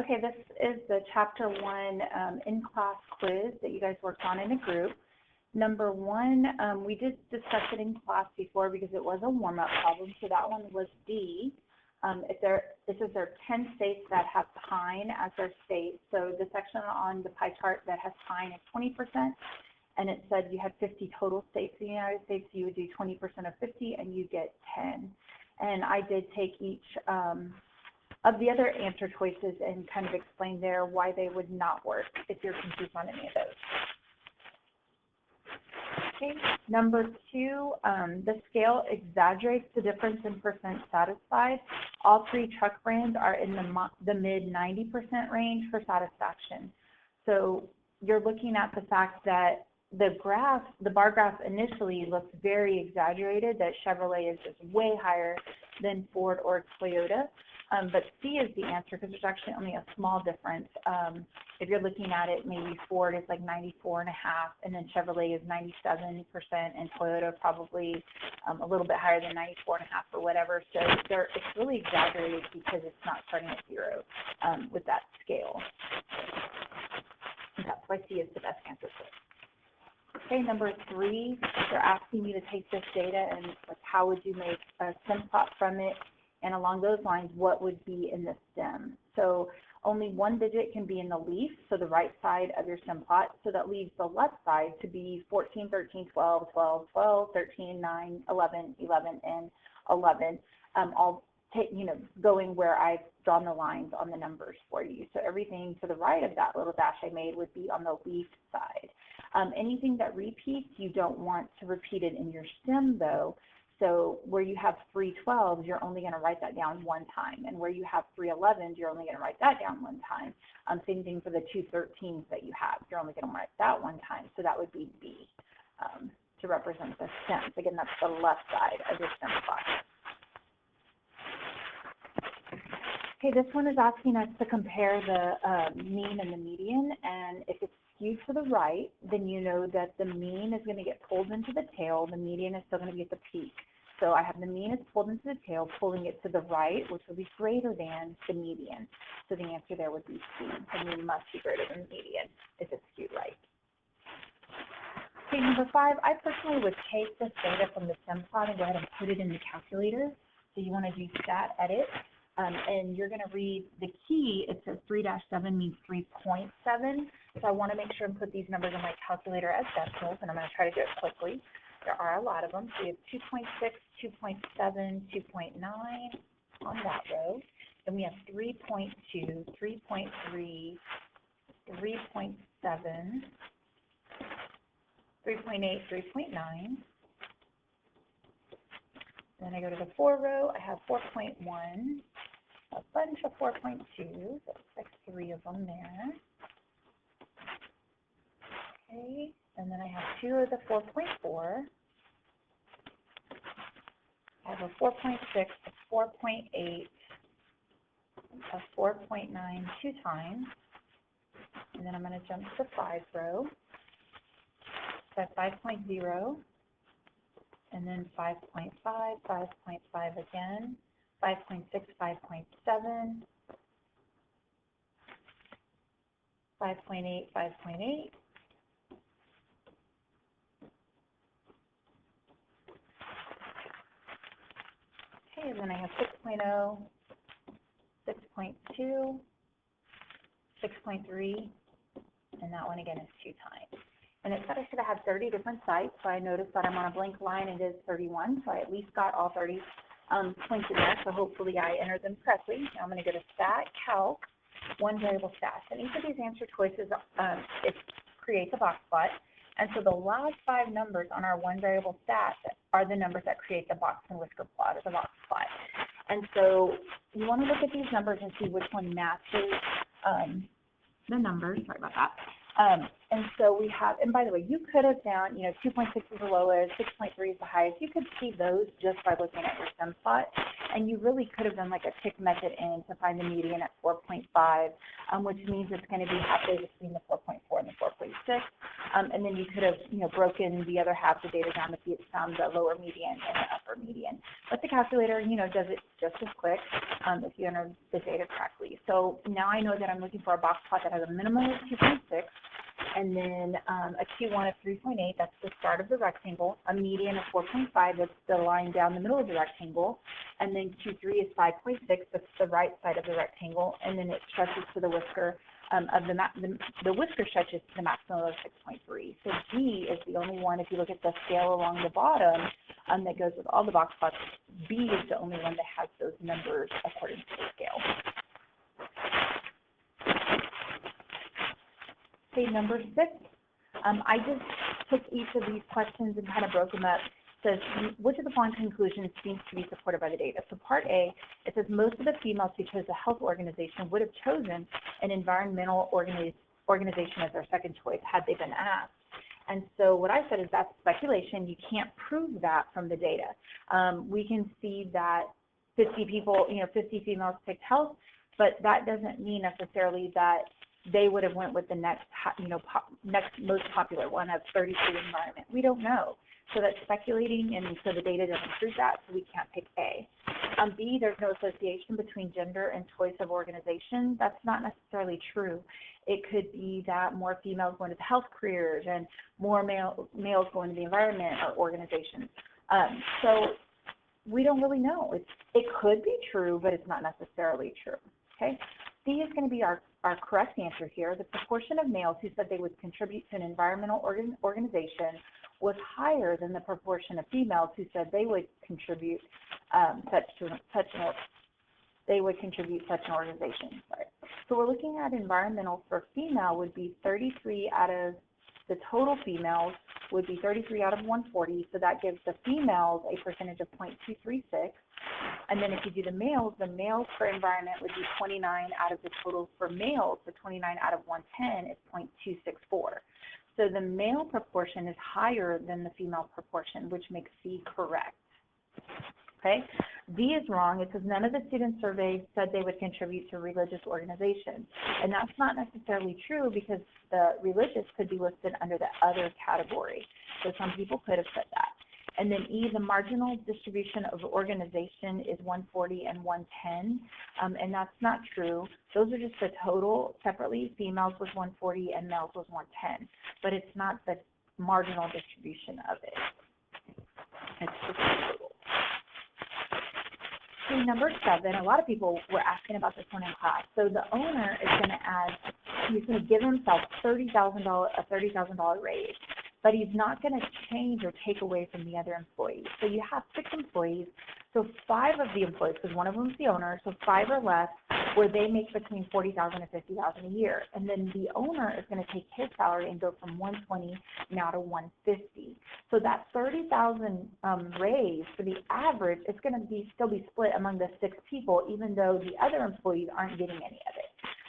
Okay, this is the Chapter 1 in-class quiz that you guys worked on in a group. Number 1, we did discuss it in class before because it was a warm-up problem, so that one was D. This is there 10 states that have pine as their state. So the section on the pie chart that has pine is 20%, and it said you had 50 total states in the United States, so you would do 20% of 50, and you get 10. And I did take each of the other answer choices and kind of explain there why they would not work if you're confused on any of those. Okay. Number 2, the scale exaggerates the difference in percent satisfied. All 3 truck brands are in the mid 90% range for satisfaction. So you're looking at the fact that the bar graph initially looks very exaggerated, that Chevrolet is just way higher than Ford or Toyota. But C is the answer because there's actually only a small difference. If you're looking at it, maybe Ford is like 94.5%, and then Chevrolet is 97%, and Toyota probably a little bit higher than 94.5% or whatever. So it's really exaggerated because it's not starting at 0 with that scale. And that's why C is the best answer for it. Okay, number 3, they're asking you to take this data and like, how would you make a sim plot from it? And along those lines, what would be in the stem? So only one digit can be in the leaf, so the right side of your sim plot. So that leaves the left side to be 14, 13, 12, 12, 12, 13, 9, 11, 11, and 11, all going where I've drawn the lines on the numbers for you. So everything to the right of that little dash I made would be on the leaf side. Anything that repeats, you don't want to repeat it in your stem, though. So where you have 3 12s, you're only going to write that down 1 time. And where you have 3 11s, you're only going to write that down 1 time. Same thing for the 2 13s that you have. You're only going to write that 1 time. So that would be B to represent the stems. Again, that's the left side of your stem plot. Okay, this one is asking us to compare the mean and the median. And if it's skewed to the right, then you know that the mean is going to get pulled into the tail. The median is still going to be at the peak. So I have the mean is pulled into the tail, pulling it to the right, which will be greater than the median. So the answer there would be C. The mean must be greater than the median if it's skewed right. Okay, number 5, I personally would take this data from the sim plot and go ahead and put it in the calculator. So you want to do stat edit. And you're going to read the key. It says 3-7 means 3.7. So I want to make sure and put these numbers in my calculator as decimals, and I'm going to try to do it quickly. There are a lot of them. So we have 2.6, 2.7, 2.9 on that row. Then we have 3.2, 3.3, 3.7, 3.8, 3.9. Then I go to the 4 row. I have 4.1, a bunch of 4.2, so it looks like 3 of them there. Okay, and then I have 2 of the 4.4. I have a 4.6, a 4.8, a 4.9 2 times. And then I'm going to jump to the 5 row. So I have 5.0. And then 5.5, 5.5 again, 5.6, 5.7, 5.8, 5.8, okay, and then I have 6.0, 6.2, 6.3, and that one again is 2 times. And it said I should have had 30 different sites, so I noticed that I'm on a blank line. It is 31, so I at least got all 30 points in there, so hopefully I entered them correctly. Now I'm going to go to Stat, Calc, 1 variable stats. And each of these answer choices, it creates a box plot. And so the last 5 numbers on our 1 variable stat are the numbers that create the box and whisker plot, or the box plot. And so you want to look at these numbers and see which one matches the numbers. Sorry about that. And so we have, and by the way, you could have found, 2.6 is the lowest, 6.3 is the highest. You could see those just by looking at your sim plot. And you really could have done like a tick method in to find the median at 4.5, which means it's going to be halfway between the 4.4 and the 4.6. And then you could have, broken the other half of the data down to be found the lower median and the upper median. But the calculator, does it just as quick if you enter the data correctly. So now I know that I'm looking for a box plot that has a minimum of 2.6, and then a Q1 of 3.8, that's the start of the rectangle, a median of 4.5, that's the line down the middle of the rectangle, and then Q3 is 5.6, that's the right side of the rectangle, and then it stretches to the whisker of the whisker stretches to the maximum of 6.3. So G is the only one, if you look at the scale along the bottom, that goes with all the box plots, B is the only one that has those numbers according to the scale. Okay, number 6, I just took each of these questions and kind of broke them up. It says, which of the following conclusions seems to be supported by the data? So part A, it says most of the females who chose a health organization would have chosen an environmental organization as their second choice had they been asked. And so what I said is that's speculation. You can't prove that from the data. We can see that 50 people, 50 females picked health, but that doesn't mean necessarily that they would have went with the next, next most popular one of 33 environment. We don't know. So that's speculating, and so the data doesn't prove that, so we can't pick A. B, there's no association between gender and choice of organization. That's not necessarily true. It could be that more females go into the health careers and more males go into the environment or organizations. So we don't really know. It could be true, but it's not necessarily true, okay? C is going to be our correct answer here. The proportion of males who said they would contribute to an environmental organization was higher than the proportion of females who said they would contribute such an organization. Sorry. So we're looking at environmental for female would be 33 out of the total females would be 33 out of 140. So that gives the females a percentage of 0.236. And then if you do the males for environment would be 29 out of the total for males. So 29 out of 110 is 0.264. So the male proportion is higher than the female proportion, which makes C correct. Okay? D is wrong. It says none of the students surveyed said they would contribute to religious organizations. And that's not necessarily true because the religious could be listed under the other category. So some people could have said that. And then E, the marginal distribution of organization is 140 and 110, and that's not true. Those are just the total separately. Females was 140 and males was 110, but it's not the marginal distribution of it. It's just the total. Okay, number 7, a lot of people were asking about this one in class. So the owner is going to add, he's going to give himself a $30,000 raise, but he's not going to change or take away from the other employees. So you have 6 employees, so 5 of the employees, because one of them is the owner, so 5 or less, where they make between $40,000 and $50,000 a year. And then the owner is going to take his salary and go from $120 now to $150. So that $30,000 raise for the average is going to still be split among the 6 people, even though the other employees aren't getting any of it.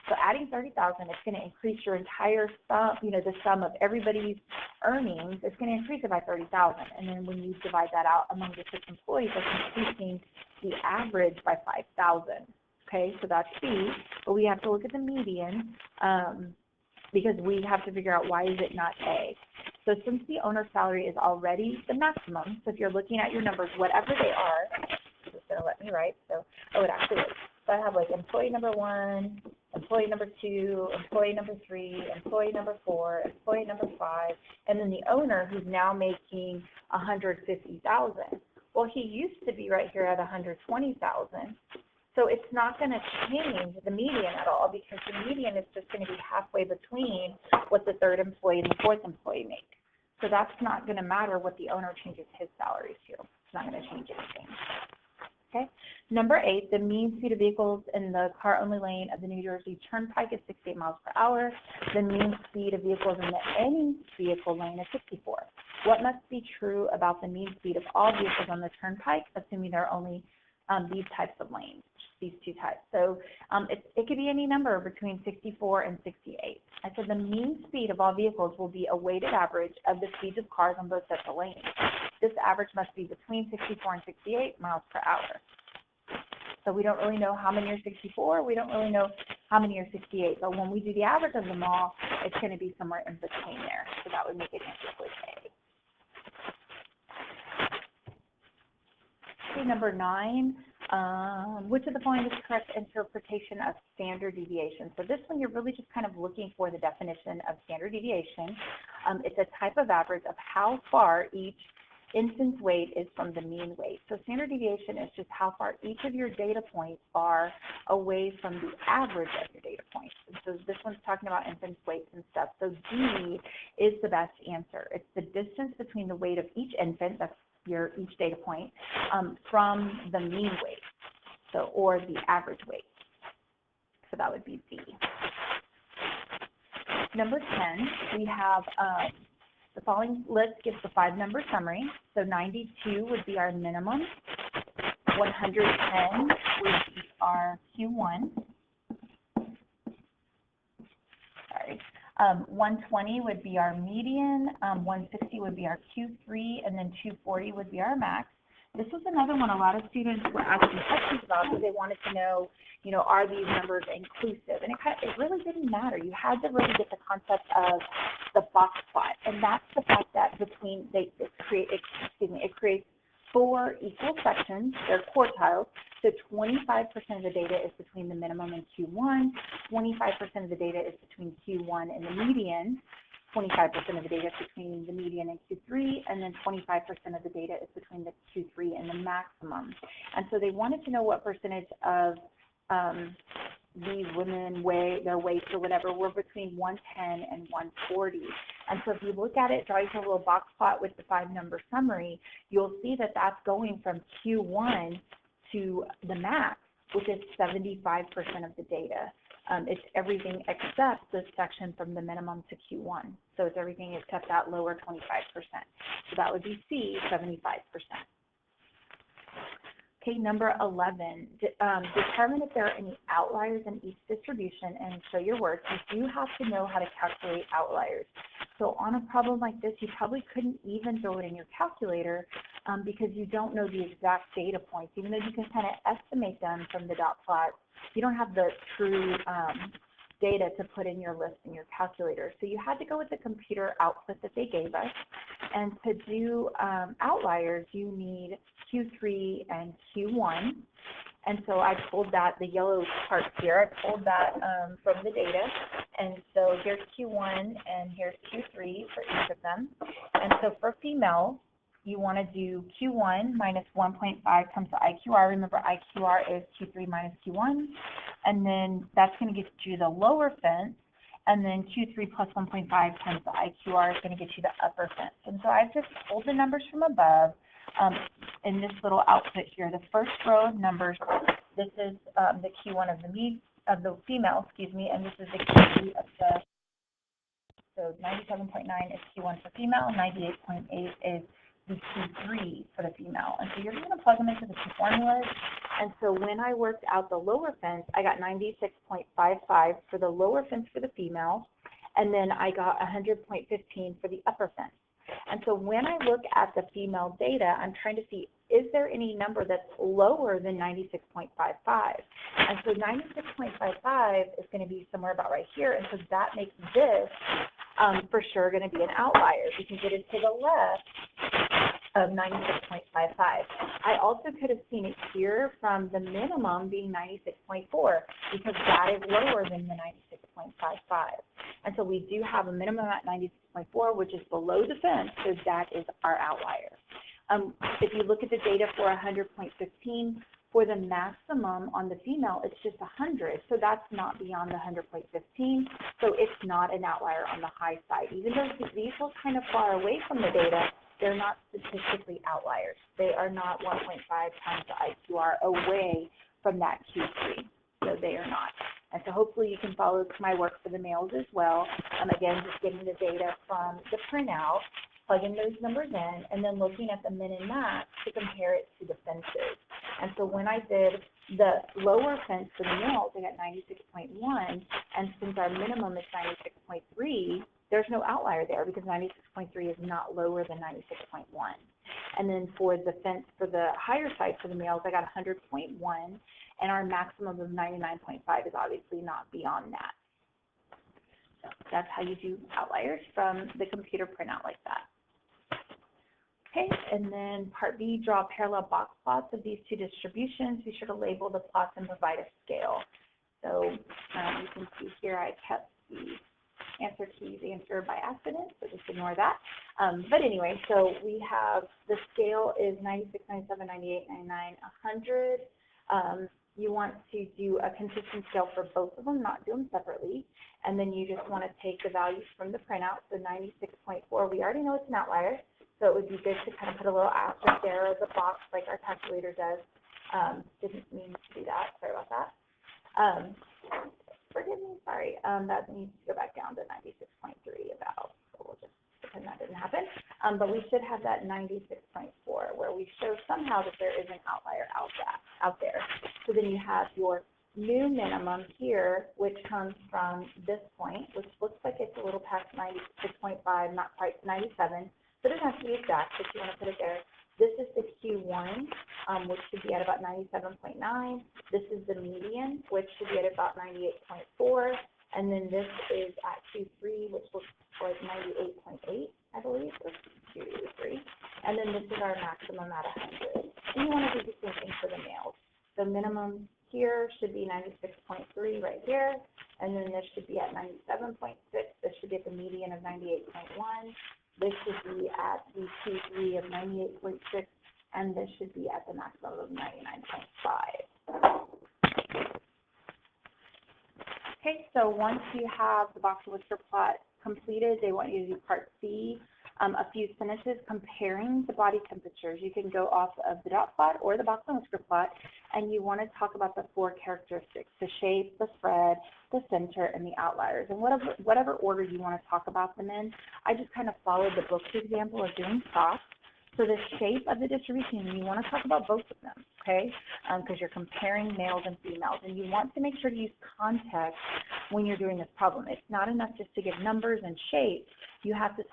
So adding $30,000 is going to increase your entire sum, the sum of everybody's earnings. It's going to increase it by $30,000. And then when you divide that out among the 6 employees, that's increasing the average by $5,000. Okay, so that's C. But we have to look at the median because we have to figure out why is it not A. So since the owner's salary is already the maximum, so if you're looking at your numbers, whatever they are, it's just going to let me write. So, it actually is. So I have like employee number 1, employee number 2, employee number 3, employee number 4, employee number 5, and then the owner who's now making $150,000. Well, he used to be right here at $120,000. So it's not going to change the median at all because the median is just going to be halfway between what the 3rd employee and the 4th employee make. So that's not going to matter what the owner changes his salaries to. It's not going to change anything. Okay. Number 8, the mean speed of vehicles in the car-only lane of the New Jersey Turnpike is 68 miles per hour. The mean speed of vehicles in the any vehicle lane is 64. What must be true about the mean speed of all vehicles on the Turnpike, assuming there are only these types of lanes, these 2 types? So it could be any number between 64 and 68. I said the mean speed of all vehicles will be a weighted average of the speeds of cars on both sets of lanes. This average must be between 64 and 68 miles per hour. So we don't really know how many are 64. We don't really know how many are 68. But when we do the average of them all, it's going to be somewhere in between there. So that would make it answer choice A. Okay, number 9. Which of the following is the correct interpretation of standard deviation? So this one, you're really just kind of looking for the definition of standard deviation. It's a type of average of how far each instance weight is from the mean weight. So standard deviation is just how far each of your data points are away from the average of your data points. And so this one's talking about instance weights and stuff. So D is the best answer. It's the distance between the weight of each infant, that's your each data point, from the mean weight, so, or the average weight. So that would be D. Number 10, we have the following list gives the 5-number summary. So 92 would be our minimum, 110 would be our Q1, 120 would be our median, 160 would be our Q3, and then 240 would be our max. This was another one a lot of students were asking questions about because they wanted to know, are these numbers inclusive? And it really didn't matter. You had to really get the concept of the box plot, and that's the fact that between it creates 4 equal sections. They're quartiles. So 25% of the data is between the minimum and Q1. 25% of the data is between Q1 and the median. 25% of the data is between the median and Q3, and then 25% of the data is between the Q3 and the maximum. And so they wanted to know what percentage of these women their weights or whatever were between 110 and 140. And so if you look at it, drawing a little box plot with the 5-number summary, you'll see that that's going from Q1 to the max, which is 75% of the data. It's everything except this section from the minimum to Q1. So it's everything except that lower 25%. So that would be C, 75%. Okay, number 11, determine if there are any outliers in each distribution and show your work. You do have to know how to calculate outliers. So on a problem like this, you probably couldn't even throw it in your calculator because you don't know the exact data points. Even though you can kind of estimate them from the dot plot, you don't have the true data to put in your list in your calculator. So you had to go with the computer output that they gave us. And to do outliers, you need Q3 and Q1. And so I pulled that, the yellow part here, I pulled that from the data. And so here's Q1 and here's Q3 for each of them. And so for females, you want to do Q1 minus 1.5 times the IQR. Remember, IQR is Q3 minus Q1. And then that's going to get you the lower fence. And then Q3 plus 1.5 times the IQR is going to get you the upper fence. And so I've just pulled the numbers from above in this little output here. The first row of numbers, this is the Q1 of the female, and this is the Q3 of the, so 97.9 is Q1 for female, 98.8 is the Q3 for the female. And so you're going to plug them into the two formulas. And so when I worked out the lower fence, I got 96.55 for the lower fence for the female, and then I got 100.15 for the upper fence. And so when I look at the female data, I'm trying to see, is there any number that's lower than 96.55? And so 96.55 is going to be somewhere about right here, and so that makes this for sure going to be an outlier because it is to the left of 96.55. I also could have seen it here from the minimum being 96.4 because that is lower than the 96.55. And so we do have a minimum at 96.4, which is below the fence, so that is our outlier. If you look at the data for 100.15, for the maximum on the female, it's just 100, so that's not beyond the 100.15, so it's not an outlier on the high side. Even though these are kind of far away from the data, they're not statistically outliers. They are not 1.5 times the IQR away from that Q3, so they are not. And so hopefully you can follow my work for the males as well. Again, just getting the data from the printout, plugging those numbers in, and then looking at the min and max to compare it to the fences. And so when I did the lower fence for the males, I got 96.1, and since our minimum is 96.3, there's no outlier there because 96.3 is not lower than 96.1. And then for the fence for the higher side for the males, I got 100.1, and our maximum of 99.5 is obviously not beyond that. So that's how you do outliers from the computer printout like that. Okay, and then part B, draw parallel box plots of these two distributions. Be sure to label the plots and provide a scale. So you can see here I kept the answer keys answered by accident, so just ignore that. But anyway, so we have the scale is 96, 97, 98, 99, 100. You want to do a consistent scale for both of them, not do them separately. And then you just want to take the values from the printout. So 96.4, we already know it's an outlier, so it would be good to kind of put a little asterisk there as a box like our calculator does. Didn't mean to do that, sorry about that. Forgive me, sorry, that needs to go back down to 96.3 about, so we'll just pretend that didn't happen. But we should have that 96.4 where we show somehow that there is an outlier out there. So then you have your new minimum here, which comes from this point, which looks like it's a little past 96.5, not quite 97. So it doesn't have to be exact, but you want to put it there. This is the Q1, which should be at about 97.9. This is the median, which should be at about 98.4. And then this is at Q3, which looks like 98.8, I believe, or Q3. And then this is our maximum at 100. And you want to do the same thing for the males. The minimum here should be 96.3 right here. And then this should be at 97.6. This should be at the median of 98.1. This should be at the Q3 of 98.6, and this should be at the maximum of 99.5. Okay, so once you have the box and whisker plot completed, they want you to do part C, a few sentences comparing the body temperatures. You can go off of the dot plot or the box and whisker plot, and you want to talk about the four characteristics: the shape, the spread, the center, and the outliers. And whatever order you want to talk about them in, I just kind of followed the book's example of doing socks. So the shape of the distribution, you want to talk about both of them, okay? Because you're comparing males and females, and you want to make sure to use context when you're doing this problem. It's not enough just to give numbers and shapes. You have to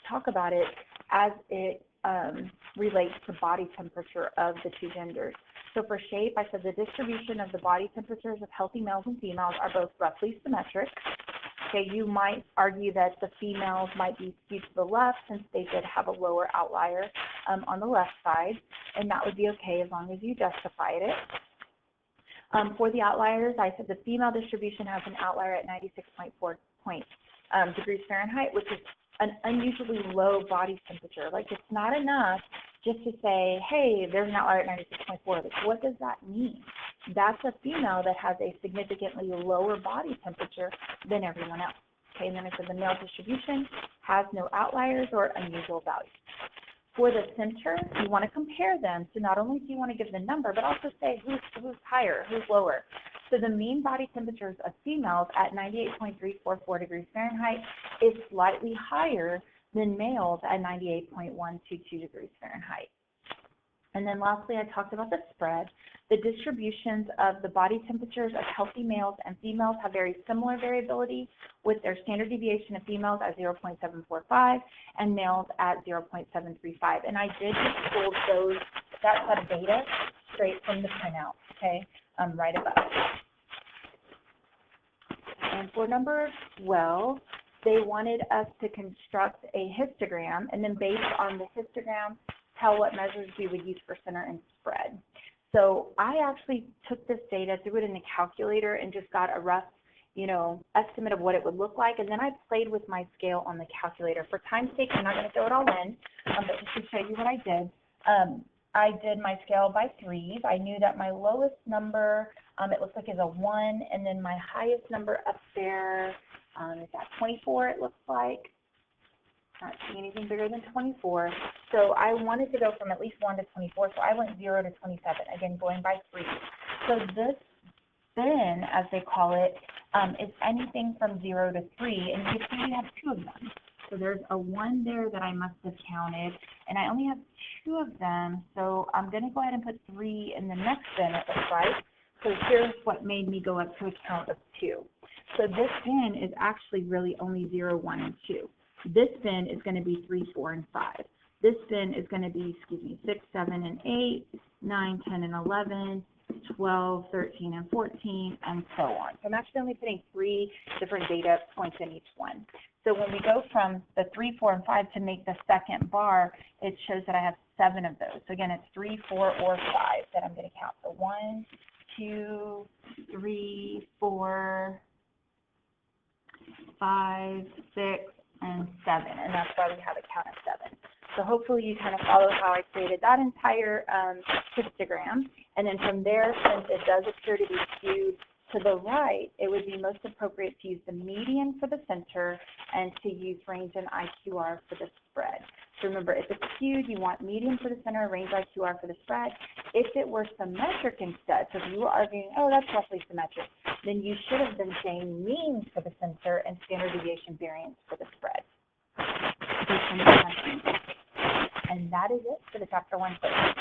talk about it as it relates to body temperature of the two genders. So for shape, I said the distribution of the body temperatures of healthy males and females are both roughly symmetric. Okay, you might argue that the females might be skewed to the left since they did have a lower outlier on the left side, and that would be okay as long as you justified it. For the outliers, I said the female distribution has an outlier at 96.4 degrees Fahrenheit, which is an unusually low body temperature. Like, it's not enough just to say, hey, there's an outlier at 96.4. Like, what does that mean? That's a female that has a significantly lower body temperature than everyone else. Okay, and then I said the male distribution has no outliers or unusual values. For the center, you want to compare them. So not only do you want to give the number, but also say who's higher, who's lower. So the mean body temperatures of females at 98.344 degrees Fahrenheit is slightly higher than males at 98.122 degrees Fahrenheit. And then lastly, I talked about the spread. The distributions of the body temperatures of healthy males and females have very similar variability, with their standard deviation of females at 0.745 and males at 0.735. And I did just pull that set of data straight from the printout, okay, right above. And for number 12, they wanted us to construct a histogram, and then based on the histogram, tell what measures we would use for center and spread. So I actually took this data, threw it in a calculator, and just got a rough, estimate of what it would look like, and then I played with my scale on the calculator. For time's sake, I'm not going to throw it all in, but just to show you what I did. I did my scale by threes. I knew that my lowest number, it looks like, is a 1, and then my highest number up there is at 24, it looks like. Not seeing anything bigger than 24. So I wanted to go from at least 1 to 24, so I went 0 to 27, again, going by 3. So this bin, as they call it, is anything from 0 to 3, and you can see we have 2 of them. So there's a 1 there that I must have counted, and I only have 2 of them, so I'm going to go ahead and put 3 in the next bin, it looks like. So here's what made me go up to a count of 2. So this bin is actually really only 0, 1, and 2. This bin is going to be 3, 4, and 5. This bin is going to be, 6, 7, and 8, 9, 10, and 11, 12, 13, and 14, and so on. So I'm actually only putting 3 different data points in each one. So when we go from the 3, 4, and 5 to make the second bar, it shows that I have 7 of those. So again, it's 3, 4, or 5 that I'm going to count. So 1, 2, 3, 4, 5, 6, and 7, and that's why we have a count of 7. So hopefully you kind of follow how I created that entire histogram, and then from there, since it does appear to be skewed to the right, it would be most appropriate to use the median for the center and to use range and IQR for the spread. So remember, if it's skewed, you want median for the center, range IQR for the spread. If it were symmetric instead, so if you were arguing, oh, that's roughly symmetric, then you should have been saying mean for the center and standard deviation variance for the spread. And that is it for the chapter 1 question.